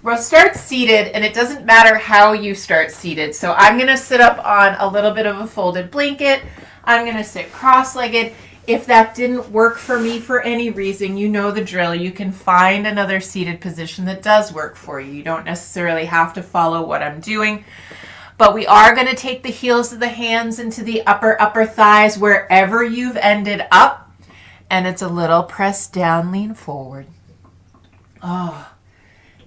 we'll start seated, and it doesn't matter how you start seated. So I'm going to sit up on a little bit of a folded blanket. I'm going to sit cross-legged. If that didn't work for me for any reason, you know the drill. You can find another seated position that does work for you. You don't necessarily have to follow what I'm doing. But we are going to take the heels of the hands into the upper thighs wherever you've ended up. And it's a little press down, lean forward. Oh,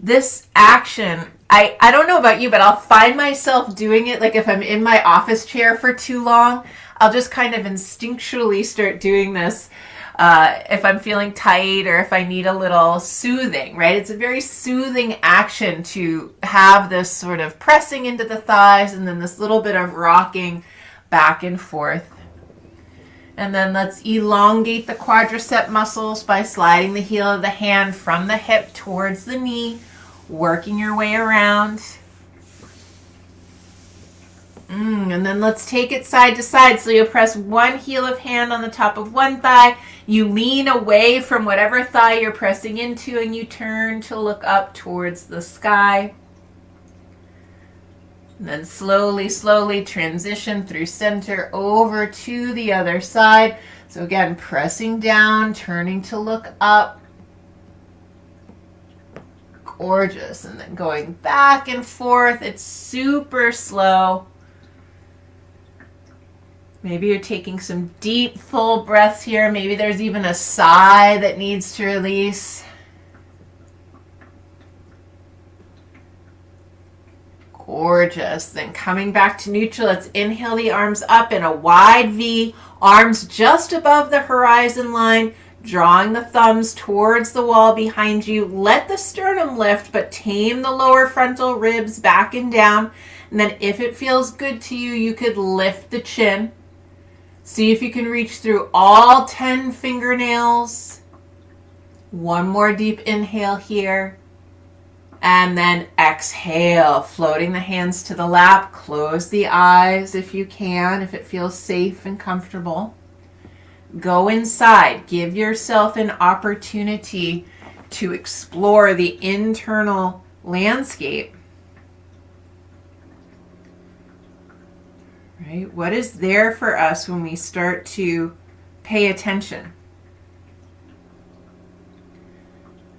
this action, I don't know about you, but I'll find myself doing it. Like if I'm in my office chair for too long, I'll just kind of instinctually start doing this if I'm feeling tight or if I need a little soothing, right? It's a very soothing action to have this sort of pressing into the thighs and then this little bit of rocking back and forth. And then let's elongate the quadricep muscles by sliding the heel of the hand from the hip towards the knee, working your way around. And then let's take it side to side. So you'll press one heel of hand on the top of one thigh. You lean away from whatever thigh you're pressing into and you turn to look up towards the sky. And then slowly, slowly transition through center over to the other side. So again, pressing down, turning to look up. Gorgeous. And then going back and forth. It's super slow. Maybe you're taking some deep, full breaths here. Maybe there's even a sigh that needs to release. Gorgeous. Then coming back to neutral, let's inhale the arms up in a wide V, arms just above the horizon line, drawing the thumbs towards the wall behind you. Let the sternum lift, but tame the lower frontal ribs back and down. And then if it feels good to you, you could lift the chin. See if you can reach through all 10 fingernails. One more deep inhale here. And then exhale, floating the hands to the lap. Close the eyes if you can, if it feels safe and comfortable. Go inside. Give yourself an opportunity to explore the internal landscape. Right? What is there for us when we start to pay attention?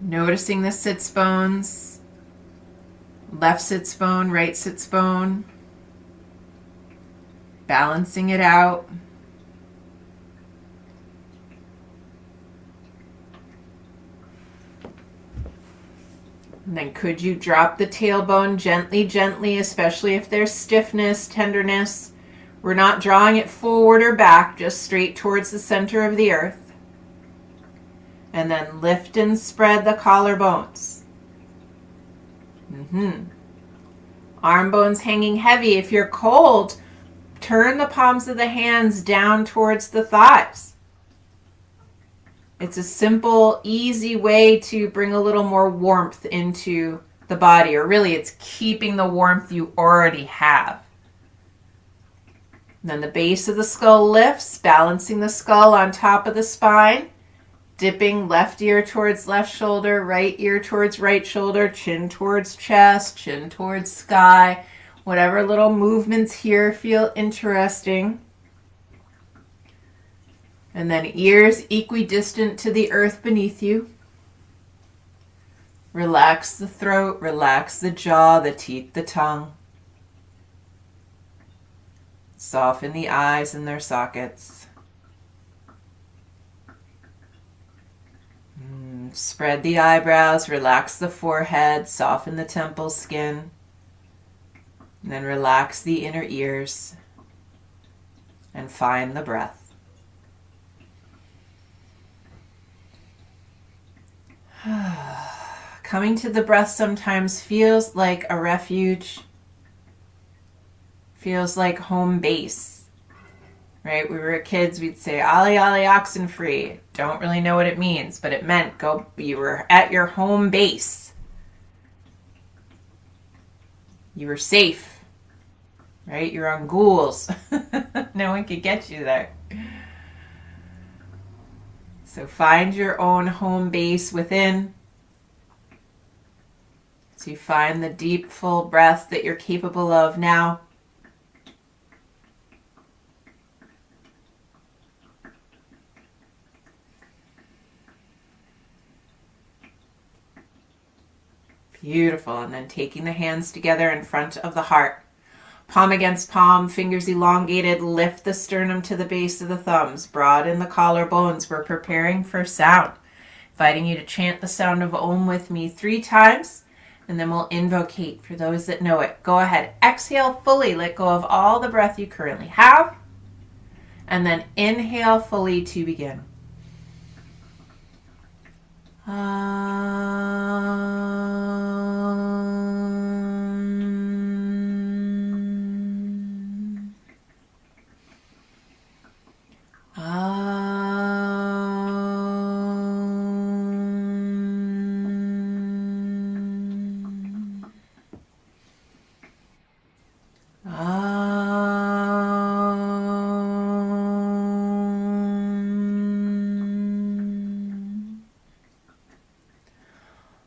Noticing the sits bones, left sits bone, right sits bone, balancing it out. And then could you drop the tailbone gently, gently, especially if there's stiffness, tenderness. We're not drawing it forward or back, just straight towards the center of the earth. And then lift and spread the collarbones. Arm bones hanging heavy. If you're cold, turn the palms of the hands down towards the thighs. It's a simple, easy way to bring a little more warmth into the body, or really it's keeping the warmth you already have. And then the base of the skull lifts, balancing the skull on top of the spine, dipping left ear towards left shoulder, right ear towards right shoulder, chin towards chest, chin towards sky. Whatever little movements here feel interesting. And then ears equidistant to the earth beneath you. Relax the throat, relax the jaw, the teeth, the tongue. Soften the eyes and their sockets. Spread the eyebrows, relax the forehead, soften the temple skin. And then relax the inner ears and find the breath. Coming to the breath sometimes feels like a refuge, feels like home base, right? We were kids, we'd say, "Ollie, ollie, oxen free." Don't really know what it means, but it meant you were at your home base. You were safe, right? You're on ghouls. No one could get you there. So find your own home base within. So you find the deep, full breath that you're capable of now. Beautiful. And then taking the hands together in front of the heart. Palm against palm, fingers elongated, lift the sternum to the base of the thumbs, broaden the collarbones. We're preparing for sound. Inviting you to chant the sound of Om with me 3 times, and then we'll invocate for those that know it. Go ahead, exhale fully, let go of all the breath you currently have, and then inhale fully to begin.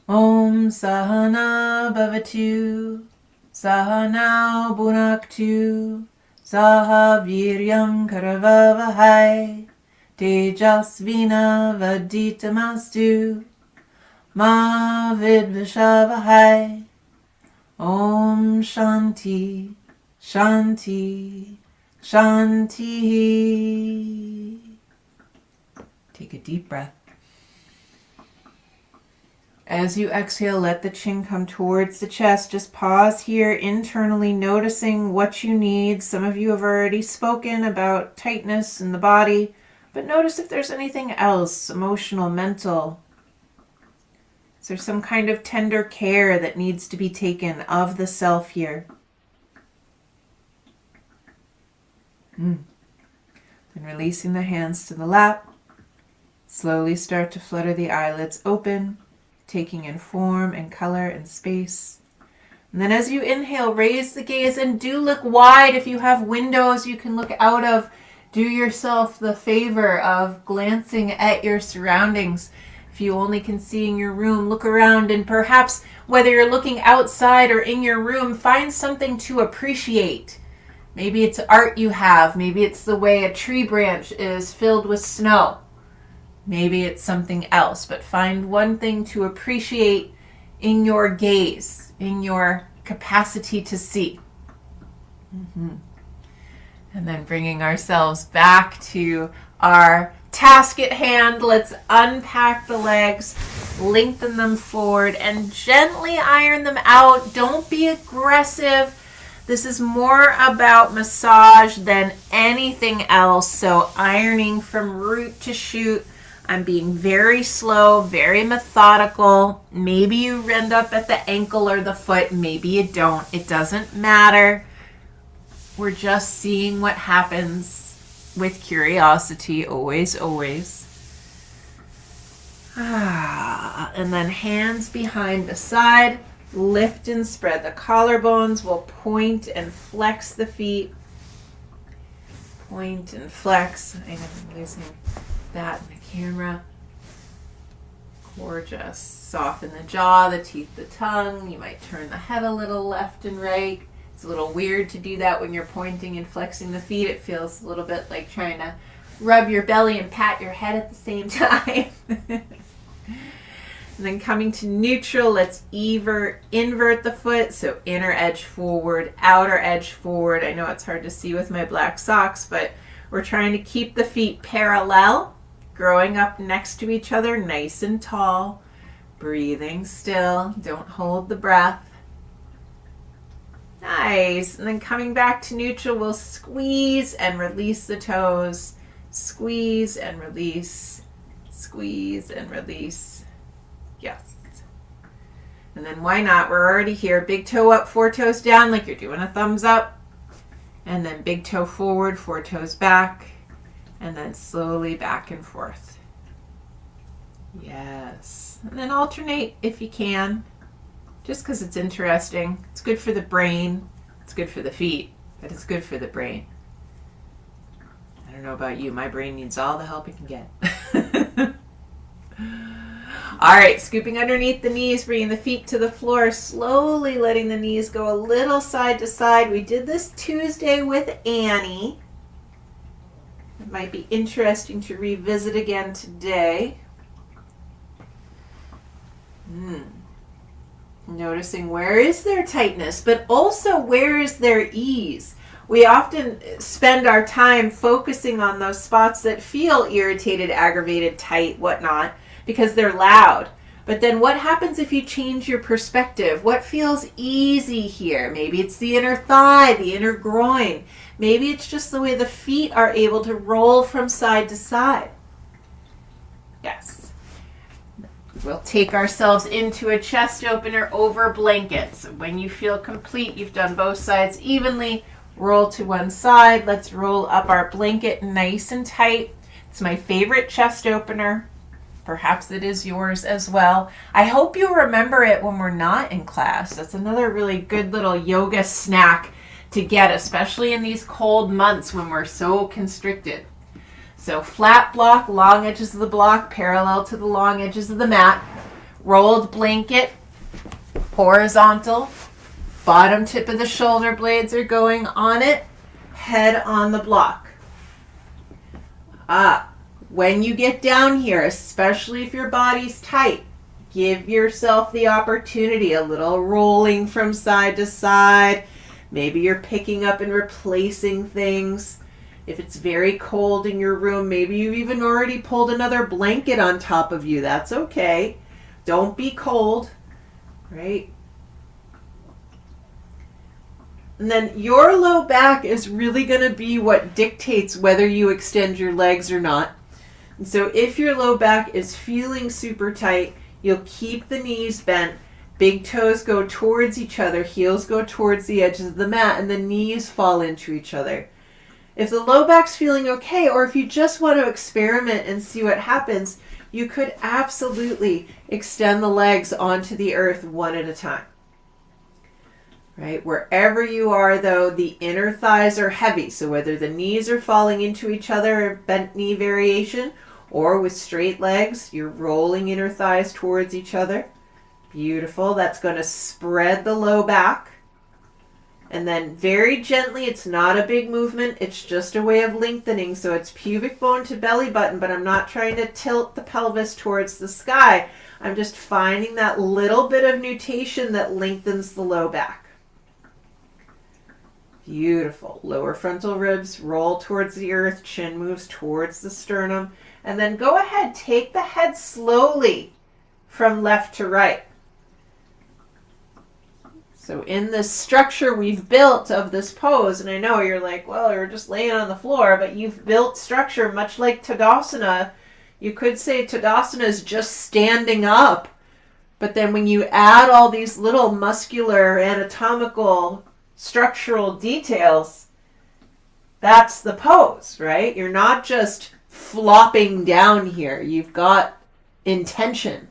Om Sahana Bhavatu, Sahana Bhunaktu, Saha Viryam Karavavahai, Tejasvina Vaditamastu, Ma Vidvishavahai. Om Shanti, Shanti, Shanti. Take a deep breath. As you exhale, let the chin come towards the chest. Just pause here internally, noticing what you need. Some of you have already spoken about tightness in the body, but notice if there's anything else, emotional, mental. Is there some kind of tender care that needs to be taken of the self here? And releasing the hands to the lap. Slowly start to flutter the eyelids open, taking in form and color and space. And then as you inhale, raise the gaze and do look wide. If you have windows you can look out of, do yourself the favor of glancing at your surroundings. If you only can see in your room, look around, and perhaps whether you're looking outside or in your room, find something to appreciate. Maybe it's art you have. Maybe it's the way a tree branch is filled with snow. Maybe it's something else, but find one thing to appreciate in your gaze, in your capacity to see. And then bringing ourselves back to our task at hand. Let's unpack the legs, lengthen them forward, and gently iron them out. Don't be aggressive. This is more about massage than anything else. So ironing from root to shoot. I'm being very slow, very methodical. Maybe you end up at the ankle or the foot. Maybe you don't. It doesn't matter. We're just seeing what happens with curiosity. Always, always. And then hands behind the side. Lift and spread the collarbones. We'll point and flex the feet. Point and flex. I know I'm losing that in the camera. Gorgeous. Soften the jaw, the teeth, the tongue. You might turn the head a little left and right. It's a little weird to do that when you're pointing and flexing the feet. It feels a little bit like trying to rub your belly and pat your head at the same time. And then coming to neutral, let's invert the foot. So inner edge forward, outer edge forward. I know it's hard to see with my black socks, but we're trying to keep the feet parallel, growing up next to each other, nice and tall. Breathing still. Don't hold the breath. Nice. And then coming back to neutral, we'll squeeze and release the toes. Squeeze and release. Squeeze and release. Yes. And then why not? We're already here. Big toe up, 4 toes down like you're doing a thumbs up. And then big toe forward, 4 toes back. And then slowly back and forth. Yes. And then alternate if you can. Just because it's interesting. It's good for the brain. It's good for the feet. But it's good for the brain. I don't know about you. My brain needs all the help it can get. All right, scooping underneath the knees, bringing the feet to the floor, slowly letting the knees go a little side to side. We did this Tuesday with Annie. It might be interesting to revisit again today. Noticing where is their tightness, but also where is their ease. We often spend our time focusing on those spots that feel irritated, aggravated, tight, whatnot, because they're loud. But then what happens if you change your perspective? What feels easy here? Maybe it's the inner thigh, the inner groin. Maybe it's just the way the feet are able to roll from side to side. Yes. We'll take ourselves into a chest opener over blankets. When you feel complete, you've done both sides evenly, roll to one side. Let's roll up our blanket nice and tight. It's my favorite chest opener. Perhaps it is yours as well. I hope you'll remember it when we're not in class. That's another really good little yoga snack to get, especially in these cold months when we're so constricted. So flat block, long edges of the block, parallel to the long edges of the mat. Rolled blanket, horizontal. Bottom tip of the shoulder blades are going on it. Head on the block. When you get down here, especially if your body's tight, give yourself the opportunity, a little rolling from side to side. Maybe you're picking up and replacing things. If it's very cold in your room, maybe you've even already pulled another blanket on top of you. That's okay. Don't be cold, right? And then your low back is really going to be what dictates whether you extend your legs or not. And so if your low back is feeling super tight, you'll keep the knees bent, big toes go towards each other, heels go towards the edges of the mat, and the knees fall into each other. If the low back's feeling okay, or if you just want to experiment and see what happens, you could absolutely extend the legs onto the earth one at a time. Right? Wherever you are, though, the inner thighs are heavy. So whether the knees are falling into each other, bent knee variation, or with straight legs, you're rolling inner thighs towards each other. Beautiful. That's going to spread the low back. And then very gently, it's not a big movement. It's just a way of lengthening. So it's pubic bone to belly button, but I'm not trying to tilt the pelvis towards the sky. I'm just finding that little bit of nutation that lengthens the low back. Beautiful. Lower frontal ribs roll towards the earth. Chin moves towards the sternum. And then go ahead, take the head slowly from left to right. So in this structure we've built of this pose, and I know you're like, well, you're just laying on the floor, but you've built structure much like Tadasana. You could say Tadasana is just standing up. But then when you add all these little muscular, anatomical, structural details, that's the pose, right? You're not just flopping down here. You've got intention.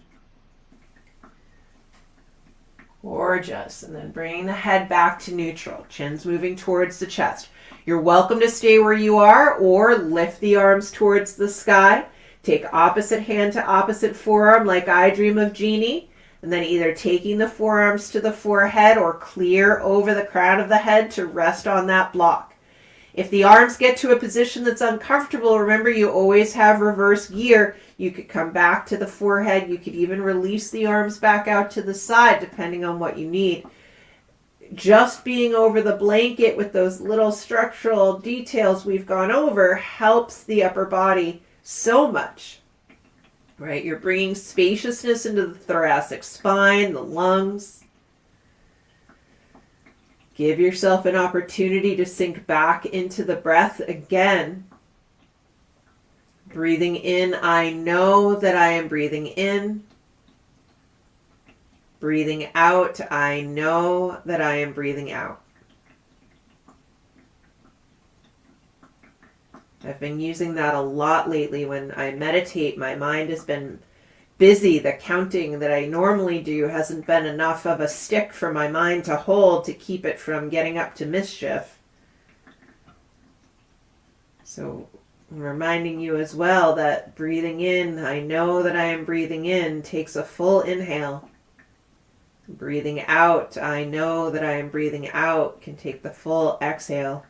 Gorgeous. And then bringing the head back to neutral. Chin's moving towards the chest. You're welcome to stay where you are or lift the arms towards the sky. Take opposite hand to opposite forearm like I Dream of Jeannie. And then either taking the forearms to the forehead or clear over the crown of the head to rest on that block. If the arms get to a position that's uncomfortable, remember you always have reverse gear. You could come back to the forehead. You could even release the arms back out to the side, depending on what you need. Just being over the blanket with those little structural details we've gone over helps the upper body so much. Right? You're bringing spaciousness into the thoracic spine, the lungs. Give yourself an opportunity to sink back into the breath again. Breathing in, I know that I am breathing in. Breathing out, I know that I am breathing out. I've been using that a lot lately when I meditate. My mind has been busy. The counting that I normally do hasn't been enough of a stick for my mind to hold to keep it from getting up to mischief. So I'm reminding you as well that breathing in, I know that I am breathing in, takes a full inhale. Breathing out, I know that I am breathing out, can take the full exhale.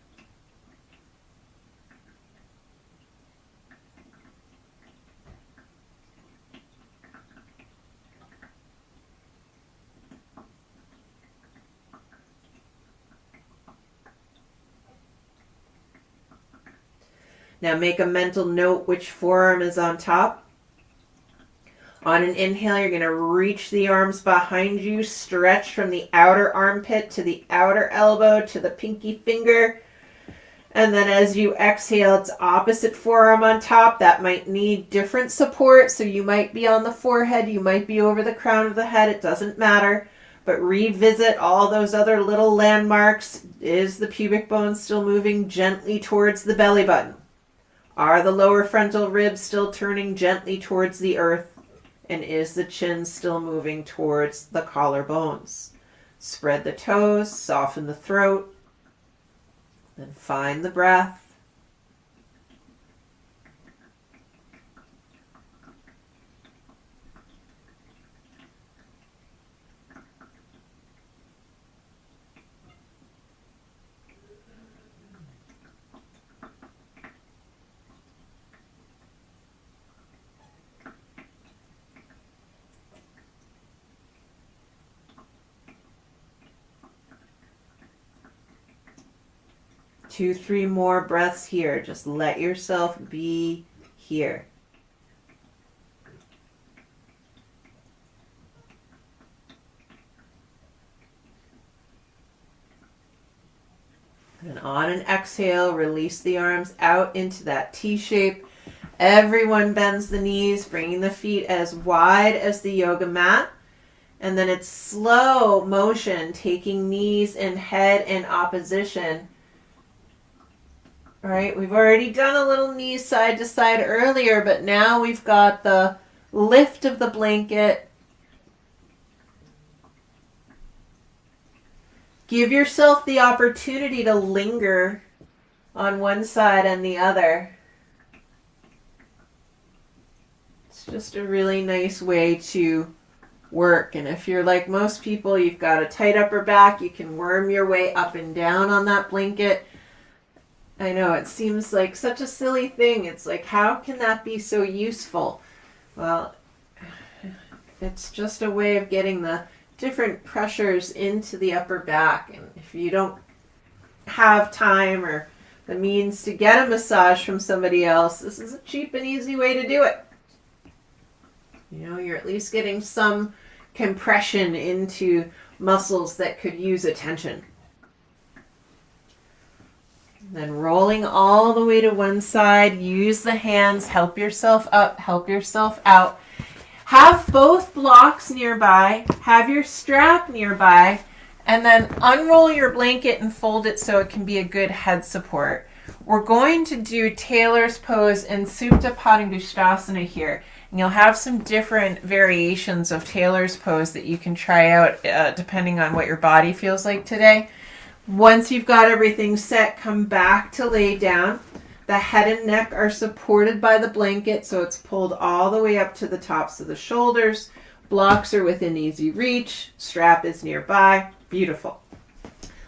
Now make a mental note which forearm is on top. On an inhale, you're going to reach the arms behind you, stretch from the outer armpit to the outer elbow to the pinky finger. And then as you exhale, it's opposite forearm on top. That might need different support. So you might be on the forehead, you might be over the crown of the head. It doesn't matter. But revisit all those other little landmarks. Is the pubic bone still moving gently towards the belly button? Are the lower frontal ribs still turning gently towards the earth? And is the chin still moving towards the collarbones? Spread the toes, soften the throat, then find the breath. Two, three more breaths here. Just let yourself be here. And on an exhale, release the arms out into that T shape. Everyone bends the knees, bringing the feet as wide as the yoga mat. And then it's slow motion, taking knees and head in opposition. All right, we've already done a little knees side to side earlier, but now we've got the lift of the blanket. Give yourself the opportunity to linger on one side and the other. It's just a really nice way to work. And if you're like most people, you've got a tight upper back, you can worm your way up and down on that blanket. I know, it seems like such a silly thing. It's like, how can that be so useful? Well, it's just a way of getting the different pressures into the upper back. And if you don't have time or the means to get a massage from somebody else, this is a cheap and easy way to do it. You know, you're at least getting some compression into muscles that could use attention. Then rolling all the way to one side, use the hands, help yourself up, help yourself out. Have both blocks nearby, have your strap nearby, and then unroll your blanket and fold it so it can be a good head support. We're going to do tailor's pose and Supta Baddha Konasana here. And you'll have some different variations of tailor's pose that you can try out depending on what your body feels like today. Once you've got everything set, come back to lay down. The head and neck are supported by the blanket, so it's pulled all the way up to the tops of the shoulders. Blocks are within easy reach. Strap is nearby. Beautiful.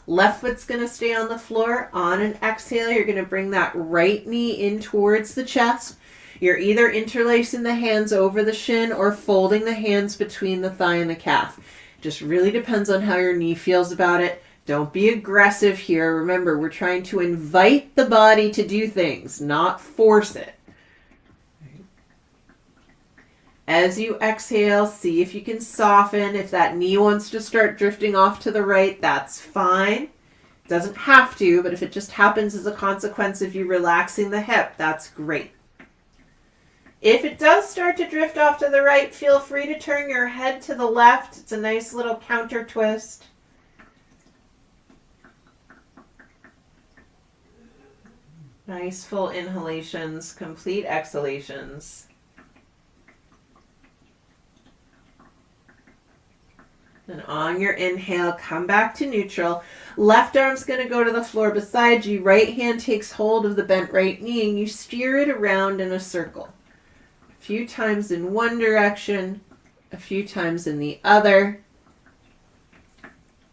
Left foot's going to stay on the floor. On an exhale, you're going to bring that right knee in towards the chest. You're either interlacing the hands over the shin or folding the hands between the thigh and the calf. Just really depends on how your knee feels about it. Don't be aggressive here. Remember, we're trying to invite the body to do things, not force it. As you exhale, see if you can soften. If that knee wants to start drifting off to the right, that's fine. It doesn't have to, but if it just happens as a consequence of you relaxing the hip, that's great. If it does start to drift off to the right, feel free to turn your head to the left. It's a nice little counter twist. Nice full inhalations, complete exhalations. And on your inhale, come back to neutral. Left arm's going to go to the floor beside you. Right hand takes hold of the bent right knee and you steer it around in a circle. A few times in one direction, a few times in the other.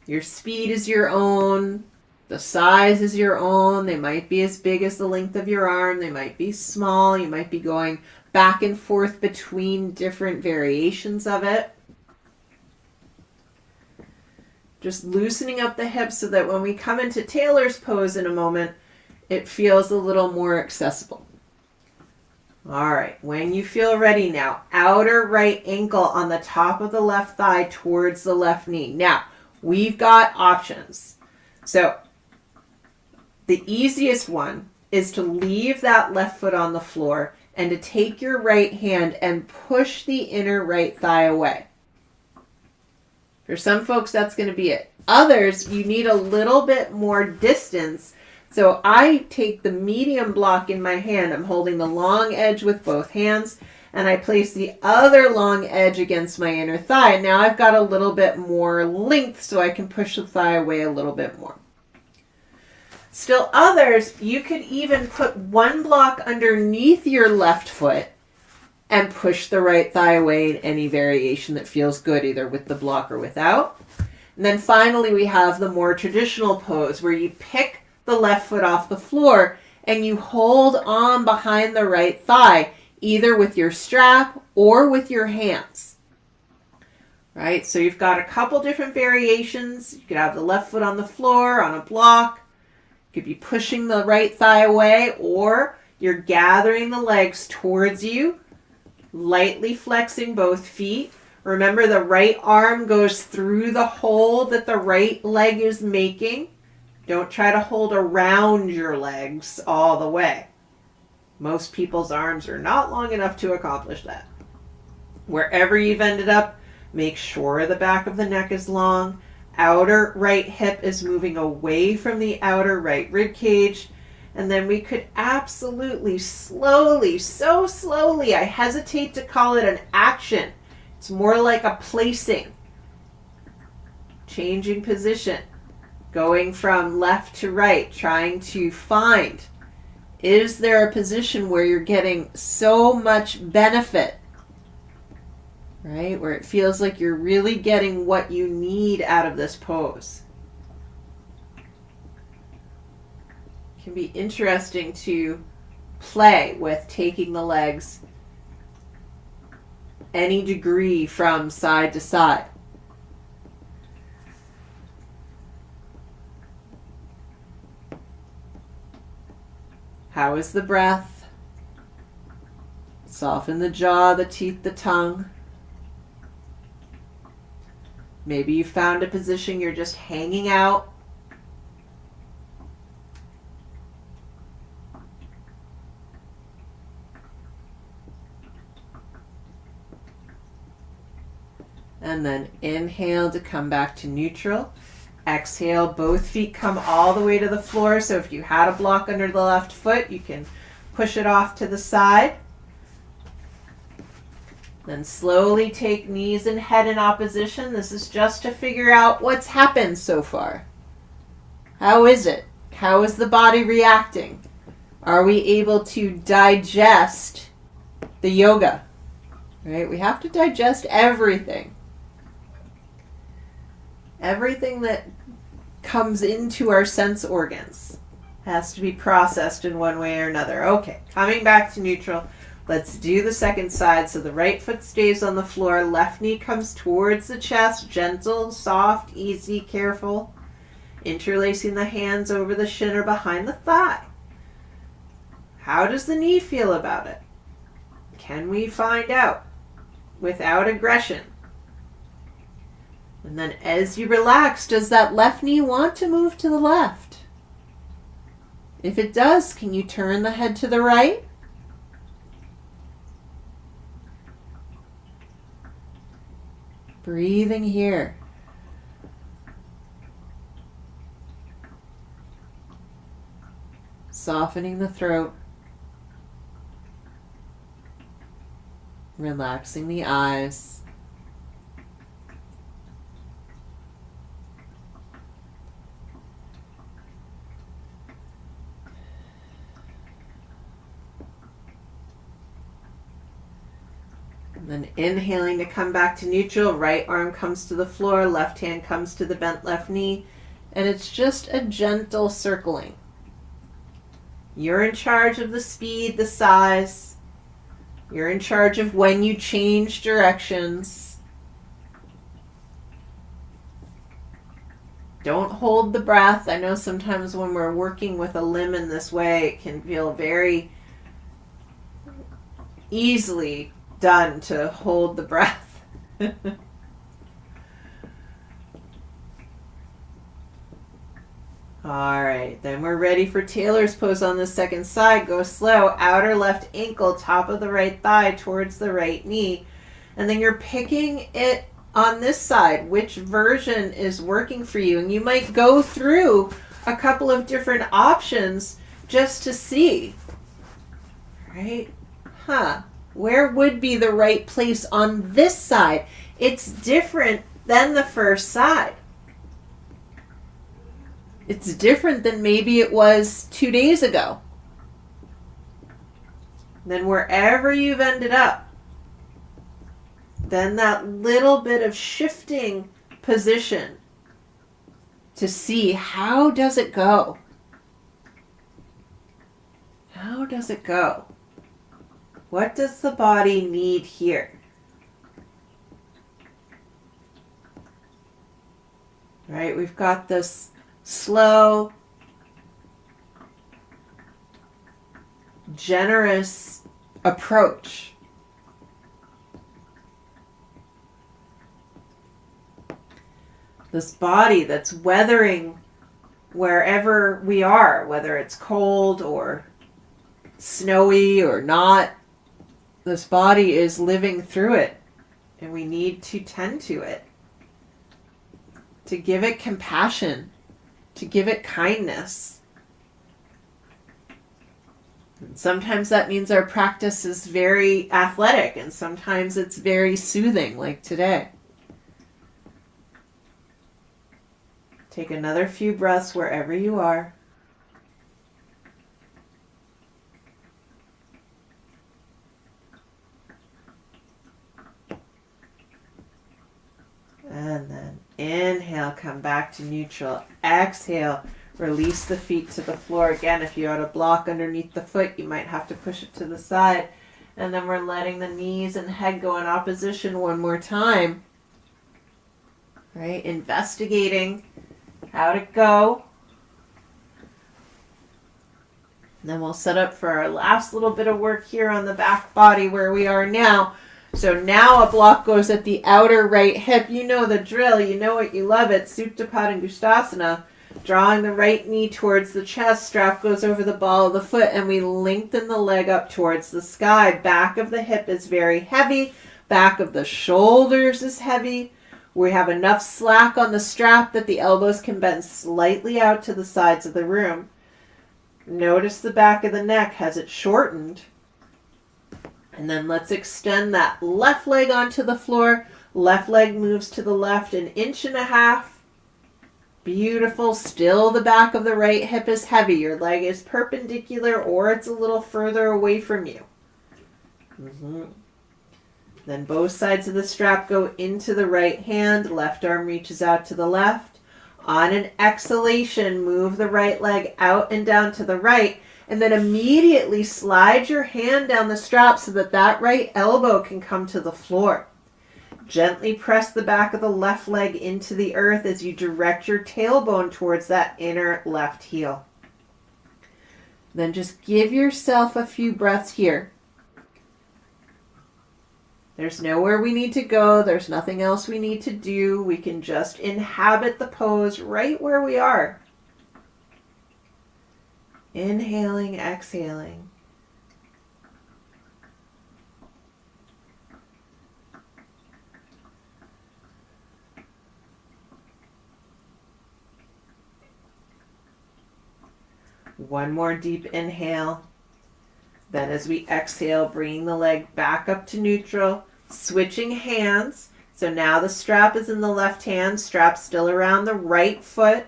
Your speed is your own. The size is your own. They might be as big as the length of your arm. They might be small. You might be going back and forth between different variations of it. Just loosening up the hips so that when we come into Taylor's pose in a moment, it feels a little more accessible. All right, when you feel ready now, outer right ankle on the top of the left thigh towards the left knee. Now, we've got options. So the easiest one is to leave that left foot on the floor and to take your right hand and push the inner right thigh away. For some folks, that's going to be it. Others, you need a little bit more distance. So I take the medium block in my hand. I'm holding the long edge with both hands, and I place the other long edge against my inner thigh. Now I've got a little bit more length, so I can push the thigh away a little bit more. Still others, you could even put one block underneath your left foot and push the right thigh away in any variation that feels good, either with the block or without. And then finally, we have the more traditional pose where you pick the left foot off the floor and you hold on behind the right thigh, either with your strap or with your hands. Right? So you've got a couple different variations. You could have the left foot on the floor, on a block. You could be pushing the right thigh away, or you're gathering the legs towards you, lightly flexing both feet. Remember, the right arm goes through the hole that the right leg is making. Don't try to hold around your legs all the way. Most people's arms are not long enough to accomplish that. Wherever you've ended up, make sure the back of the neck is long. Outer right hip is moving away from the outer right rib cage. And then we could absolutely slowly, so slowly, I hesitate to call it an action. It's more like a placing. Changing position. Going from left to right. Trying to find, is there a position where you're getting so much benefit? Right? Where it feels like you're really getting what you need out of this pose. Can be interesting to play with taking the legs any degree from side to side. How is the breath? Soften the jaw, the teeth, the tongue. Maybe you found a position you're just hanging out. And then inhale to come back to neutral. Exhale, both feet come all the way to the floor. So if you had a block under the left foot, you can push it off to the side. Then slowly take knees and head in opposition. This is just to figure out what's happened so far. How is it? How is the body reacting? Are we able to digest the yoga? Right? We have to digest everything. Everything that comes into our sense organs has to be processed in one way or another. Okay, coming back to neutral. Let's do the second side. So the right foot stays on the floor. Left knee comes towards the chest. Gentle, soft, easy, careful. Interlacing the hands over the shin or behind the thigh. How does the knee feel about it? Can we find out without aggression? And then as you relax, does that left knee want to move to the left? If it does, can you turn the head to the right? Breathing here. Softening the throat. Relaxing the eyes. And then inhaling to come back to neutral. Right arm comes to the floor, left hand comes to the bent left knee. And it's just a gentle circling. You're in charge of the speed, the size. You're in charge of when you change directions. Don't hold the breath. I know sometimes when we're working with a limb in this way, it can feel very easily done to hold the breath. All right, then we're ready for Taylor's pose on the second side. Go slow, outer left ankle, top of the right thigh towards the right knee. And then you're picking it on this side, which version is working for you. And you might go through a couple of different options just to see, right? Where would be the right place on this side? It's different than the first side. It's different than maybe it was 2 days ago. Then wherever you've ended up, then that little bit of shifting position to see how does it go? How does it go? What does the body need here? Right, we've got this slow, generous approach. This body that's weathering wherever we are, whether it's cold or snowy or not, this body is living through it, and we need to tend to it, to give it compassion, to give it kindness. And sometimes that means our practice is very athletic, and sometimes it's very soothing, like today. Take another few breaths wherever you are. And then inhale, come back to neutral. Exhale, release the feet to the floor. Again, if you had a block underneath the foot, you might have to push it to the side. And then we're letting the knees and head go in opposition one more time. Right? Investigating how'd it go. And then we'll set up for our last little bit of work here on the back body where we are now. So now a block goes at the outer right hip. You know the drill. You know it. You love it. Supta Baddha Konasana. Drawing the right knee towards the chest. Strap goes over the ball of the foot. And we lengthen the leg up towards the sky. Back of the hip is very heavy. Back of the shoulders is heavy. We have enough slack on the strap that the elbows can bend slightly out to the sides of the room. Notice the back of the neck. Has it shortened? And then let's extend that left leg onto the floor. Left leg moves to the left 1.5 inches. Beautiful. Still the back of the right hip is heavy. Your leg is perpendicular or it's a little further away from you. Then both sides of the strap go into the right hand. Left arm reaches out to the left. On an exhalation, move the right leg out and down to the right. And then immediately slide your hand down the strap so that that right elbow can come to the floor. Gently press the back of the left leg into the earth as you direct your tailbone towards that inner left heel. Then just give yourself a few breaths here. There's nowhere we need to go. There's nothing else we need to do. We can just inhabit the pose right where we are. Inhaling, exhaling. One more deep inhale. Then as we exhale, bringing the leg back up to neutral, switching hands. So now the strap is in the left hand, strap still around the right foot.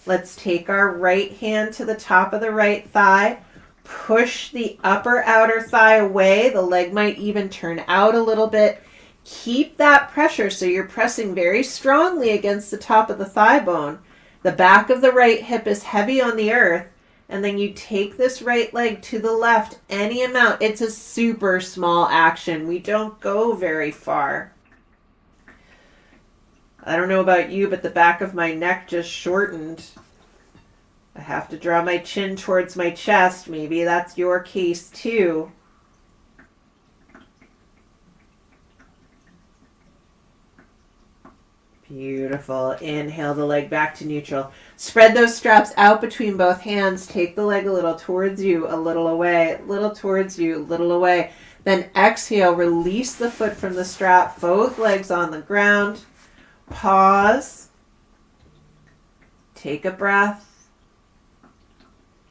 Let's take our right hand to the top of the right thigh, Push the upper outer thigh away. The leg might even turn out a little bit. Keep that pressure so you're pressing very strongly against the top of the thigh bone. The back of the right hip is heavy on the earth. And then you take this right leg to the left any amount. It's a super small action. We don't go very far. I don't know about you, but the back of my neck just shortened. I have to draw my chin towards my chest. Maybe that's your case too. Beautiful. Inhale the leg back to neutral. Spread those straps out between both hands. Take the leg a little towards you, a little away, a little towards you, a little away. Then exhale, release the foot from the strap, both legs on the ground. Pause. Take a breath.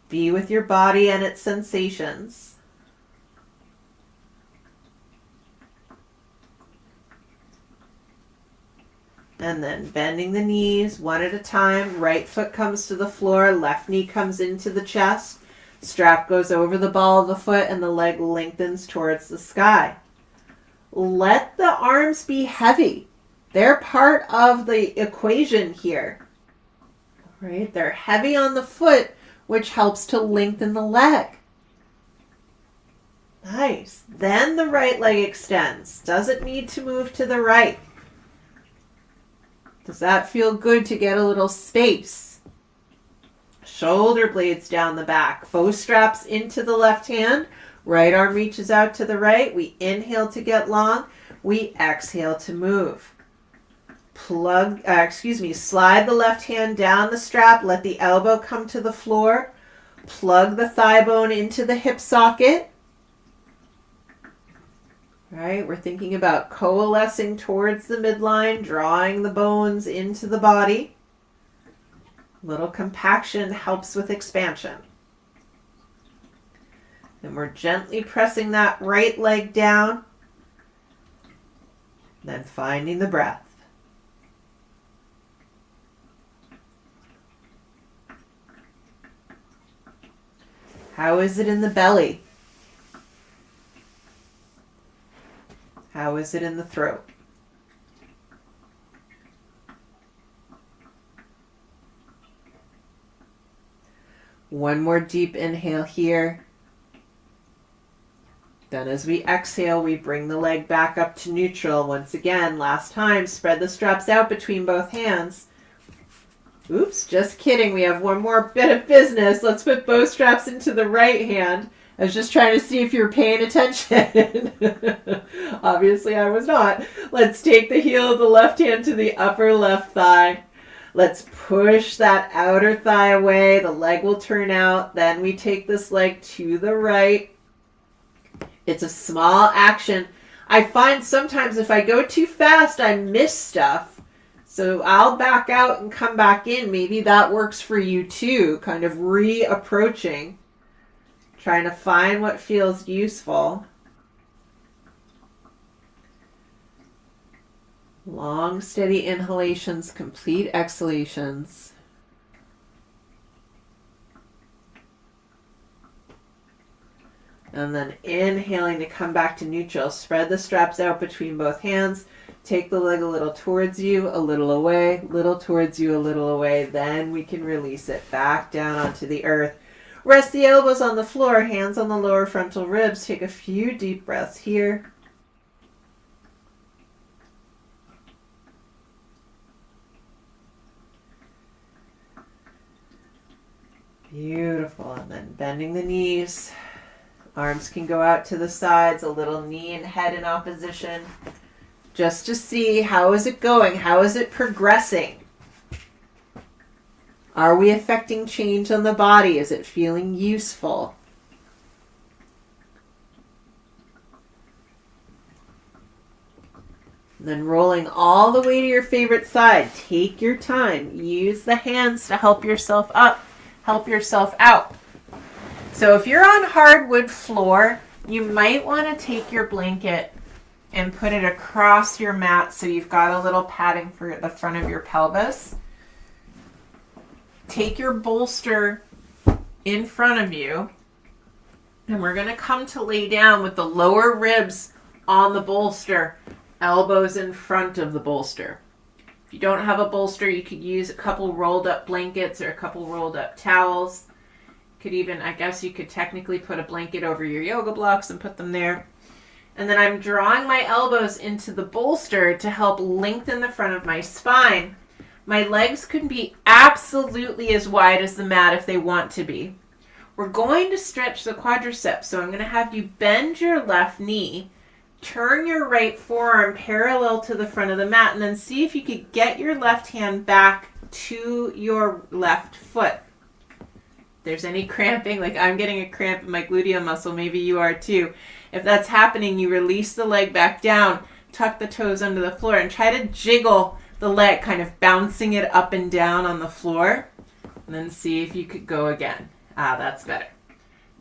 Be with your body and its sensations. And then bending the knees one at a time. Right foot comes to the floor. Left knee comes into the chest. Strap goes over the ball of the foot and the leg lengthens towards the sky. Let the arms be heavy. They're part of the equation here. Right? They're heavy on the foot, which helps to lengthen the leg. Nice. Then the right leg extends. Doesn't need to move to the right. Does that feel good to get a little space? Shoulder blades down the back. Both straps into the left hand. Right arm reaches out to the right. We inhale to get long. We exhale to move. Slide the left hand down the strap. Let the elbow come to the floor. Plug the thigh bone into the hip socket. Right, we're thinking about coalescing towards the midline, drawing the bones into the body. Little compaction helps with expansion. And we're gently pressing that right leg down, then finding the breath. How is it in the belly? How is it in the throat? One more deep inhale here. Then as we exhale, we bring the leg back up to neutral. Once again, last time, spread the straps out between both hands. Oops, just kidding. We have one more bit of business. Let's put both straps into the right hand. I was just trying to see if you were paying attention. Obviously, I was not. Let's take the heel of the left hand to the upper left thigh. Let's push that outer thigh away. The leg will turn out. Then we take this leg to the right. It's a small action. I find sometimes if I go too fast, I miss stuff. So I'll back out and come back in. Maybe that works for you too. Kind of reapproaching. Trying to find what feels useful. Long, steady inhalations, complete exhalations. And then inhaling to come back to neutral. Spread the straps out between both hands. Take the leg a little towards you, a little away, little towards you, a little away. Then we can release it back down onto the earth. Rest the elbows on the floor, hands on the lower frontal ribs. Take a few deep breaths here. Beautiful. And then bending the knees. Arms can go out to the sides, a little knee and head in opposition. Just to see, how is it going? How is it progressing? Are we affecting change on the body? Is it feeling useful? And then rolling all the way to your favorite side. Take your time. Use the hands to help yourself up, help yourself out. So if you're on hardwood floor, you might want to take your blanket and put it across your mat so you've got a little padding for the front of your pelvis. Take your bolster in front of you And we're going to come to lay down with the lower ribs on the bolster, elbows in front of the bolster. If you don't have a bolster, you could use a couple rolled up blankets or a couple rolled up towels. Could even, I guess you could technically put a blanket over your yoga blocks and put them there. And then I'm drawing my elbows into the bolster to help lengthen the front of my spine. My legs can be absolutely as wide as the mat if they want to be. We're going to stretch the quadriceps, so I'm going to have you bend your left knee, turn your right forearm parallel to the front of the mat, and then see if you could get your left hand back to your left foot. If there's any cramping, like I'm getting a cramp in my gluteal muscle, maybe you are too. If that's happening, you release the leg back down, tuck the toes under the floor, and try to jiggle the leg, kind of bouncing it up and down on the floor, and then see if you could go again. That's better.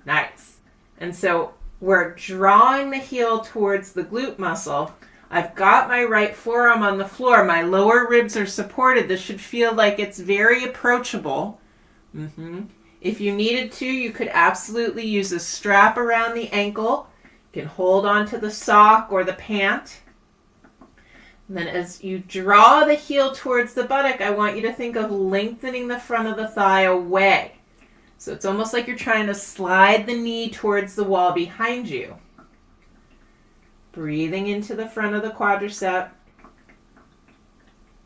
Nice. And so we're drawing the heel towards the glute muscle. I've got my right forearm on the floor. My lower ribs are supported. This should feel like it's very approachable. If you needed to, you could absolutely use a strap around the ankle. You can hold on to the sock or the pant. And then as you draw the heel towards the buttock, I want you to think of lengthening the front of the thigh away. So it's almost like you're trying to slide the knee towards the wall behind you. Breathing into the front of the quadricep.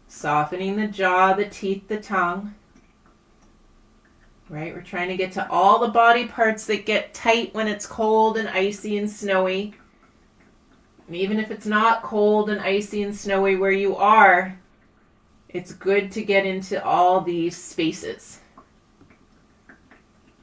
Softening the jaw, the teeth, the tongue. Right? We're trying to get to all the body parts that get tight when it's cold and icy and snowy. And even if it's not cold and icy and snowy where you are, it's good to get into all these spaces.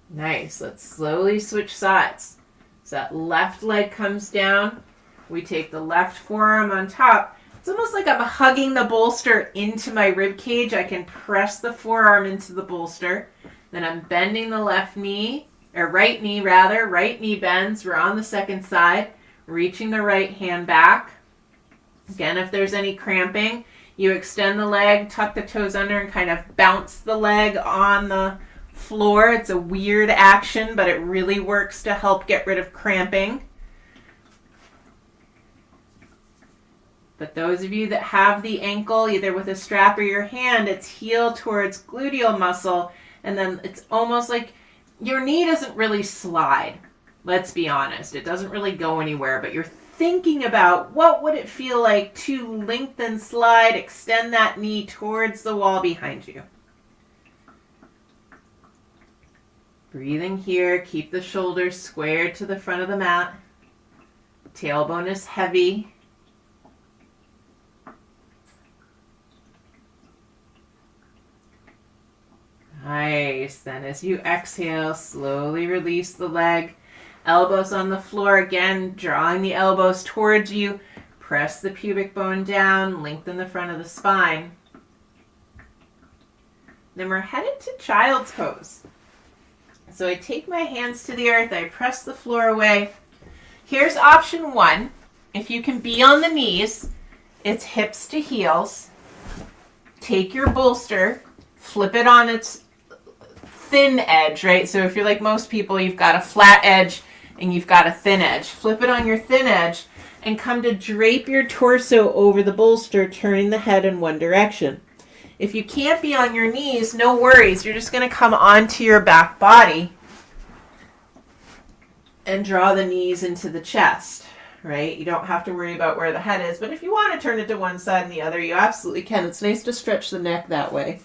Nice. Let's slowly switch sides. So that left leg comes down. We take the left forearm on top. It's almost like I'm hugging the bolster into my rib cage. I can press the forearm into the bolster. Then I'm bending the left knee, or right knee rather. Right knee bends. We're on the second side. Reaching the right hand back. Again, if there's any cramping, you extend the leg, tuck the toes under, and kind of bounce the leg on the floor. It's a weird action, but it really works to help get rid of cramping. But those of you that have the ankle, either with a strap or your hand, it's heel towards gluteal muscle, and then it's almost like your knee doesn't really slide. Let's be honest. It doesn't really go anywhere, but you're thinking about what would it feel like to lengthen, slide, extend that knee towards the wall behind you. Breathing here, keep the shoulders squared to the front of the mat. Tailbone is heavy. Nice. Then as you exhale, slowly release the leg. Elbows on the floor again, drawing the elbows towards you. Press the pubic bone down, lengthen the front of the spine. Then we're headed to child's pose. So I take my hands to the earth, I press the floor away. Here's option one. If you can be on the knees, it's hips to heels. Take your bolster, flip it on its thin edge, right? So if you're like most people, you've got a flat edge and you've got a thin edge. Flip it on your thin edge and come to drape your torso over the bolster, turning the head in one direction. If you can't be on your knees, no worries. You're just going to come onto your back body and draw the knees into the chest, right? You don't have to worry about where the head is, but if you want to turn it to one side and the other, you absolutely can. It's nice to stretch the neck that way.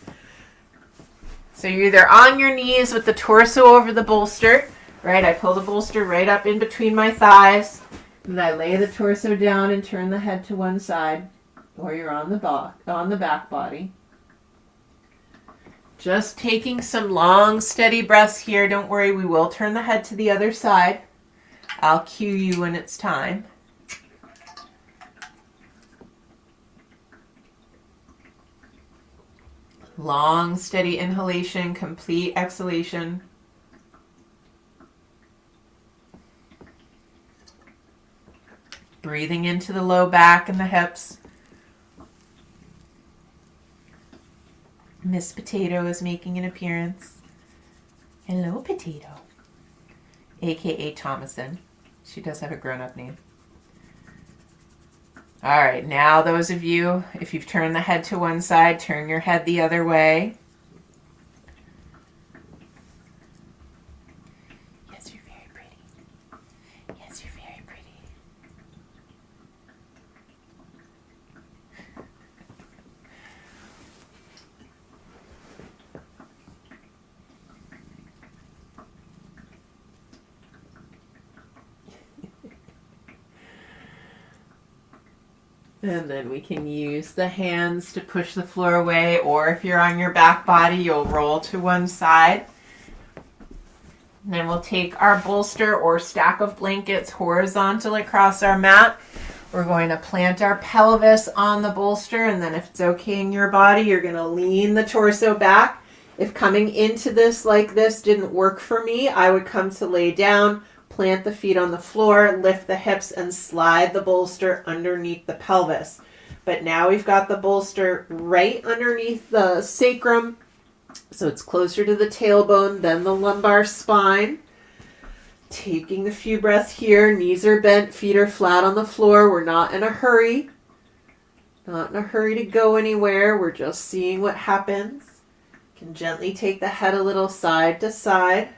So you're either on your knees with the torso over the bolster, right? I pull the bolster right up in between my thighs, and I lay the torso down and turn the head to one side, or you're on the back body. Just taking some long, steady breaths here. Don't worry, we will turn the head to the other side. I'll cue you when it's time. Long, steady inhalation, complete exhalation. Breathing into the low back and the hips. Miss Potato is making an appearance. Hello, Potato. aka Thomason. She does have a grown-up name. All right, now those of you, if you've turned the head to one side, turn your head the other way. Yes, you're very pretty. Yes, you're very pretty. And then we can use the hands to push the floor away, or if you're on your back body, you'll roll to one side. And then we'll take our bolster or stack of blankets horizontal across our mat. We're going to plant our pelvis on the bolster, and then if it's okay in your body, you're going to lean the torso back. If coming into this like this didn't work for me, I would come to lay down, plant the feet on the floor, lift the hips, and slide the bolster underneath the pelvis. But now we've got the bolster right underneath the sacrum, so it's closer to the tailbone than the lumbar spine. Taking a few breaths here, knees are bent, feet are flat on the floor. We're not in a hurry. Not in a hurry to go anywhere. We're just seeing what happens. You can gently take the head a little side to side.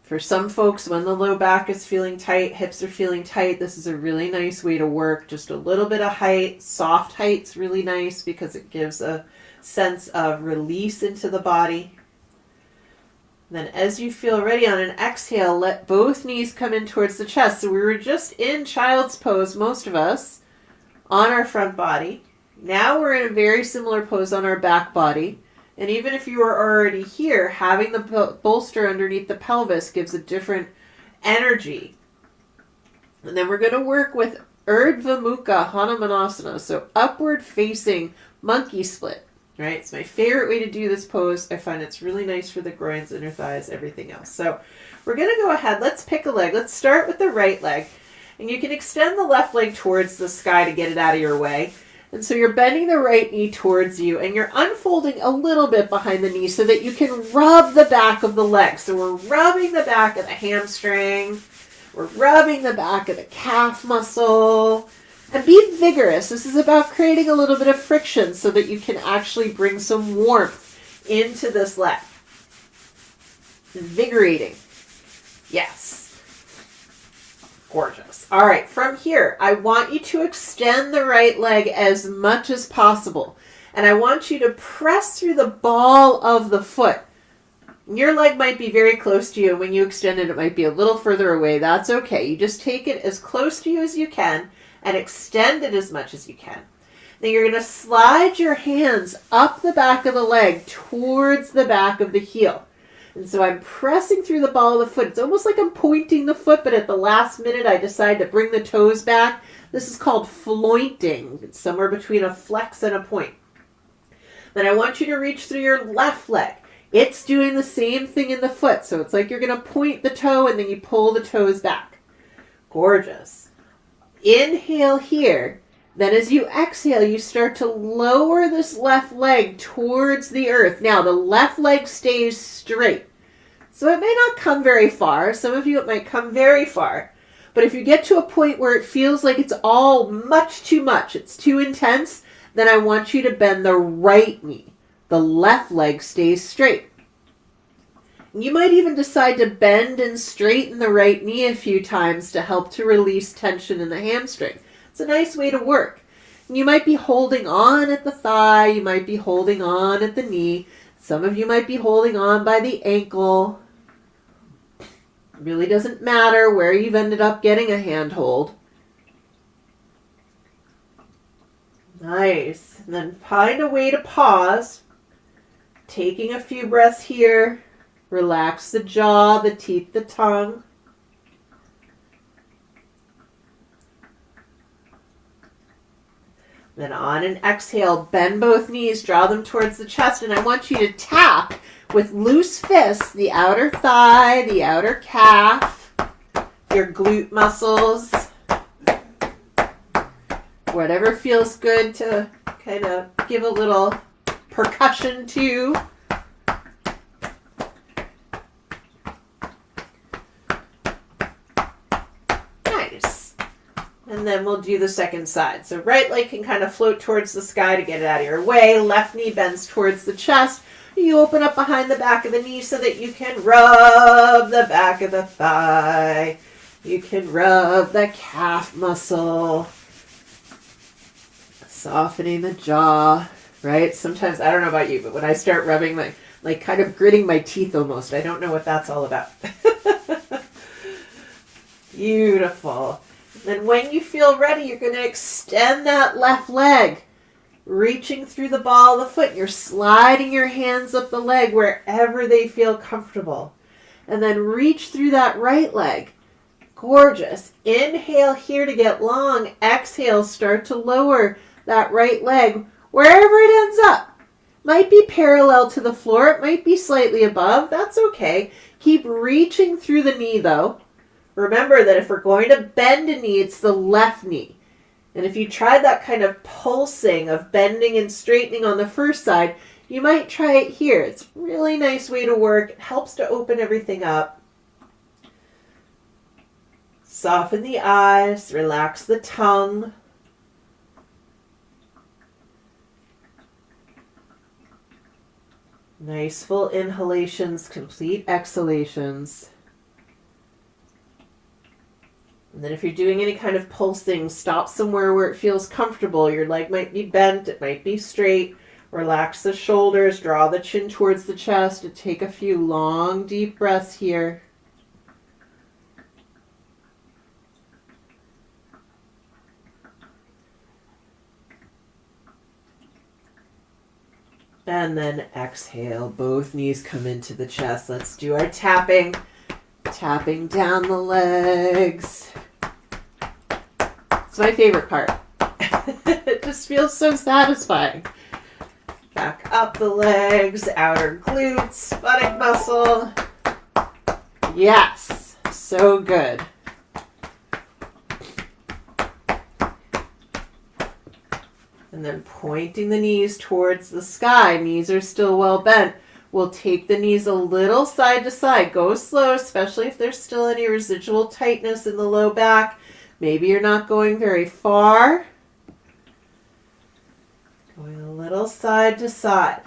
For some folks, when the low back is feeling tight, hips are feeling tight, this is a really nice way to work. Just a little bit of height. Soft height's really nice because it gives a sense of release into the body. Then as you feel ready on an exhale, let both knees come in towards the chest. So we were just in child's pose, most of us, on our front body. Now we're in a very similar pose on our back body. And even if you are already here, having the bolster underneath the pelvis gives a different energy. And then we're going to work with Urdhva Mukha Hanumanasana, so upward facing monkey split. Right? It's my favorite way to do this pose. I find it's really nice for the groins, inner thighs, everything else. So we're going to go ahead. Let's pick a leg. Let's start with the right leg. And you can extend the left leg towards the sky to get it out of your way. And so you're bending the right knee towards you, and you're unfolding a little bit behind the knee so that you can rub the back of the leg. So we're rubbing the back of the hamstring. We're rubbing the back of the calf muscle. And be vigorous. This is about creating a little bit of friction so that you can actually bring some warmth into this leg. Invigorating. Yes. Gorgeous. All right, from here, I want you to extend the right leg as much as possible. And I want you to press through the ball of the foot. Your leg might be very close to you. When you extend it, it might be a little further away. That's okay. You just take it as close to you as you can and extend it as much as you can. Then you're going to slide your hands up the back of the leg towards the back of the heel. And so I'm pressing through the ball of the foot. It's almost like I'm pointing the foot, but at the last minute I decide to bring the toes back. This is called flointing. It's somewhere between a flex and a point. Then I want you to reach through your left leg. It's doing the same thing in the foot. So it's like you're going to point the toe and then you pull the toes back. Gorgeous. Inhale here. Then as you exhale, you start to lower this left leg towards the earth. Now, the left leg stays straight. So it may not come very far. Some of you, it might come very far. But if you get to a point where it feels like it's all much too much, it's too intense, then I want you to bend the right knee. The left leg stays straight. You might even decide to bend and straighten the right knee a few times to help to release tension in the hamstring. It's a nice way to work. You might be holding on at the thigh. You might be holding on at the knee. Some of you might be holding on by the ankle. It really doesn't matter where you've ended up getting a handhold. Nice. And then find a way to pause. Taking a few breaths here. Relax the jaw, the teeth, the tongue. Then on an exhale, bend both knees, draw them towards the chest, and I want you to tap with loose fists the outer thigh, the outer calf, your glute muscles, whatever feels good to kind of give a little percussion to. then we'll do the second side. So right leg can kind of float towards the sky to get it out of your way. Left knee bends towards the chest. You open up behind the back of the knee so that you can rub the back of the thigh. You can rub the calf muscle. Softening the jaw, right? Sometimes, I don't know about you, but when I start rubbing my, like kind of gritting my teeth almost, I don't know what that's all about. Beautiful. Then when you feel ready, you're going to extend that left leg, reaching through the ball of the foot. You're sliding your hands up the leg wherever they feel comfortable. And then reach through that right leg. Gorgeous. Inhale here to get long. Exhale, start to lower that right leg wherever it ends up. Might be parallel to the floor. It might be slightly above. That's okay. Keep reaching through the knee though. Remember that if we're going to bend a knee, it's the left knee. And if you tried that kind of pulsing of bending and straightening on the first side, you might try it here. It's a really nice way to work. It helps to open everything up. Soften the eyes, relax the tongue. Nice full inhalations, complete exhalations. And then if you're doing any kind of pulsing, stop somewhere where it feels comfortable. Your leg might be bent, it might be straight. Relax the shoulders, draw the chin towards the chest, and take a few long, deep breaths here. And then exhale, both knees come into the chest. Let's do our tapping. Tapping down the legs. It's my favorite part. It just feels so satisfying. Back up the legs, outer glutes, buttock muscle. Yes, so good. And then pointing the knees towards the sky. Knees are still well bent. We'll take the knees a little side to side. Go slow, especially if there's still any residual tightness in the low back. Maybe you're not going very far. Going a little side to side.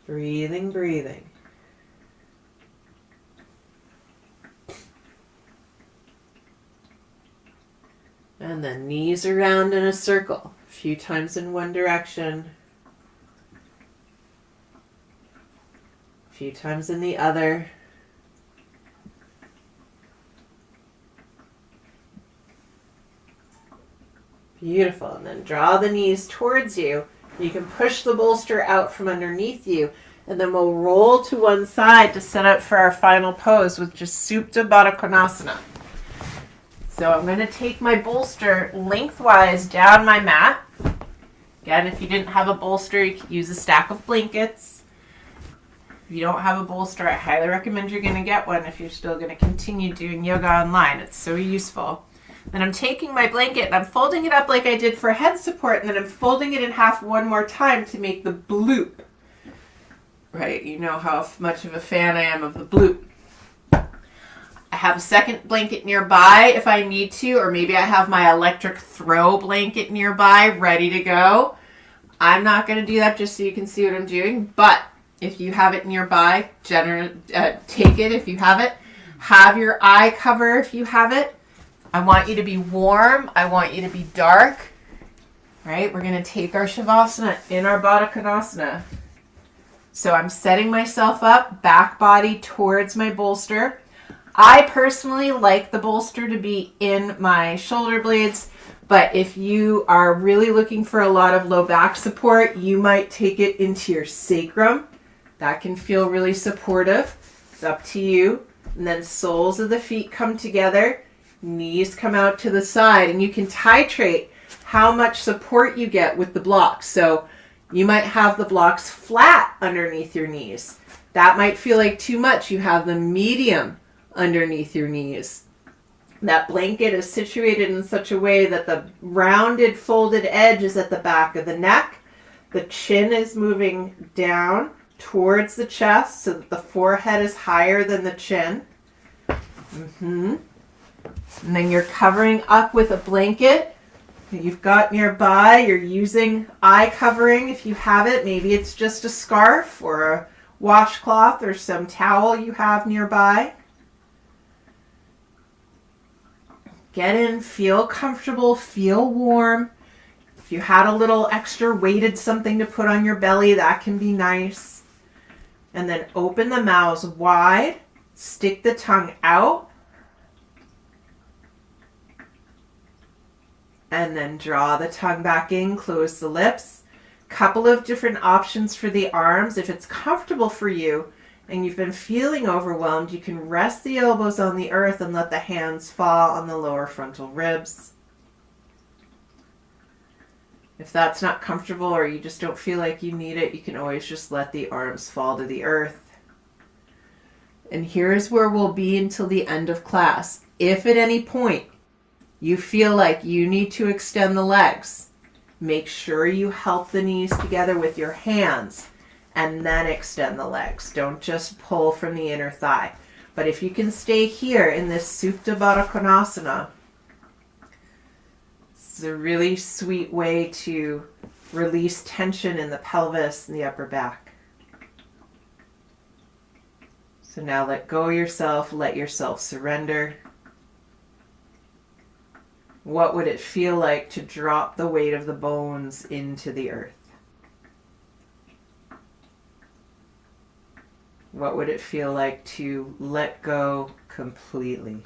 Breathing, breathing. And then knees around in a circle. A few times in one direction. A few times in the other. Beautiful. And then draw the knees towards you. You can push the bolster out from underneath you. And then we'll roll to one side to set up for our final pose with just Supta Baddha Konasana. So I'm going to take my bolster lengthwise down my mat. Again, if you didn't have a bolster, you could use a stack of blankets. If you don't have a bolster, I highly recommend you're going to get one if you're still going to continue doing yoga online. It's so useful. Then I'm taking my blanket and I'm folding it up like I did for head support, and then I'm folding it in half one more time to make the bloop. Right? You know how much of a fan I am of the bloop. I have a second blanket nearby if I need to, or maybe I have my electric throw blanket nearby ready to go. I'm not going to do that just so you can see what I'm doing, but if you have it nearby, take it if you have it. Have your eye cover if you have it. I want you to be warm. I want you to be dark. Right? We're going to take our Shavasana in our Baddha Konasana. So I'm setting myself up, back body towards my bolster. I personally like the bolster to be in my shoulder blades, but if you are really looking for a lot of low back support, you might take it into your sacrum. That can feel really supportive. It's up to you. And then soles of the feet come together, knees come out to the side, and you can titrate how much support you get with the blocks. So you might have the blocks flat underneath your knees. That might feel like too much. You have them medium underneath your knees. That blanket is situated in such a way that the rounded folded edge is at the back of the neck. The chin is moving down towards the chest so that the forehead is higher than the chin. And then you're covering up with a blanket that you've got nearby. You're using eye covering if you have it. Maybe it's just a scarf or a washcloth or some towel you have nearby. Get in, feel comfortable, feel warm. If you had a little extra weighted something to put on your belly, that can be nice. And then open the mouths wide, stick the tongue out, and then draw the tongue back in, close the lips. Couple of different options for the arms. If it's comfortable for you and you've been feeling overwhelmed, you can rest the elbows on the earth and let the hands fall on the lower frontal ribs. If that's not comfortable or you just don't feel like you need it, you can always just let the arms fall to the earth. And here's where we'll be until the end of class. If at any point you feel like you need to extend the legs, make sure you help the knees together with your hands and then extend the legs. Don't just pull from the inner thigh. But if you can stay here in this Supta Baddha Konasana, it's a really sweet way to release tension in the pelvis and the upper back. So now let go of yourself, let yourself surrender. What would it feel like to drop the weight of the bones into the earth? What would it feel like to let go completely?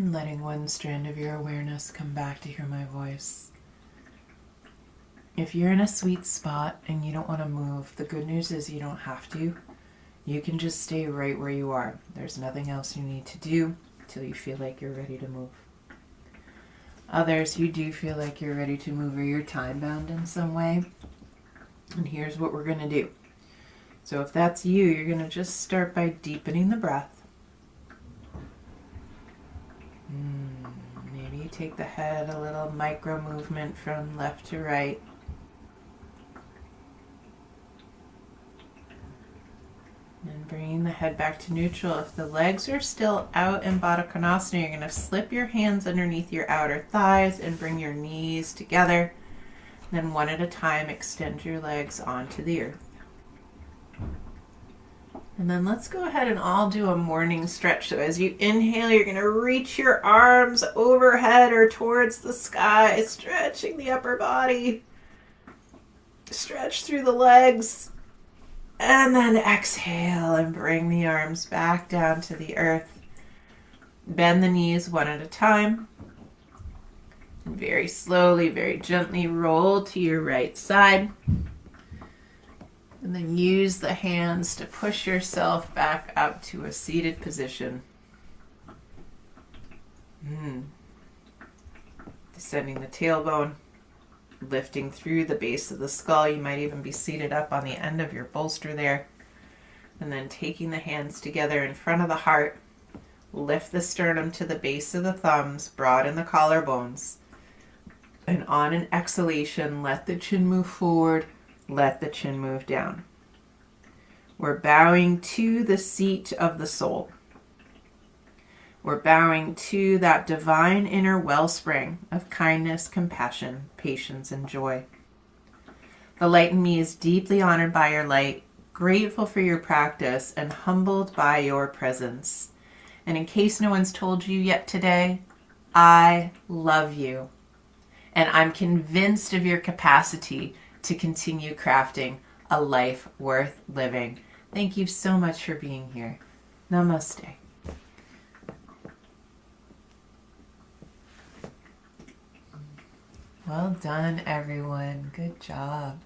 And letting one strand of your awareness come back to hear my voice. If you're in a sweet spot and you don't want to move, the good news is you don't have to. You can just stay right where you are. There's nothing else you need to do till you feel like you're ready to move. Others, you do feel like you're ready to move or you're time bound in some way. And here's what we're going to do. So if that's you, you're going to just start by deepening the breath. Maybe you take the head a little micro movement from left to right. And bringing the head back to neutral. If the legs are still out in Baddha Konasana, you're going to slip your hands underneath your outer thighs and bring your knees together. Then one at a time, extend your legs onto the earth. And then let's go ahead and all do a morning stretch. So as you inhale, you're going to reach your arms overhead or towards the sky, stretching the upper body. Stretch through the legs. And then exhale and bring the arms back down to the earth. Bend the knees one at a time. And very slowly, very gently roll to your right side. And then use the hands to push yourself back up to a seated position. Descending the tailbone. Lifting through the base of the skull. You might even be seated up on the end of your bolster there. And then taking the hands together in front of the heart. Lift the sternum to the base of the thumbs, broaden the collarbones. And on an exhalation, let the chin move forward, let the chin move down. We're bowing to the seat of the soul. We're bowing to that divine inner wellspring of kindness, compassion, patience, and joy. The light in me is deeply honored by your light, grateful for your practice, and humbled by your presence. And in case no one's told you yet today, I love you. And I'm convinced of your capacity to continue crafting a life worth living. Thank you so much for being here. Namaste. Well done, everyone. Good job.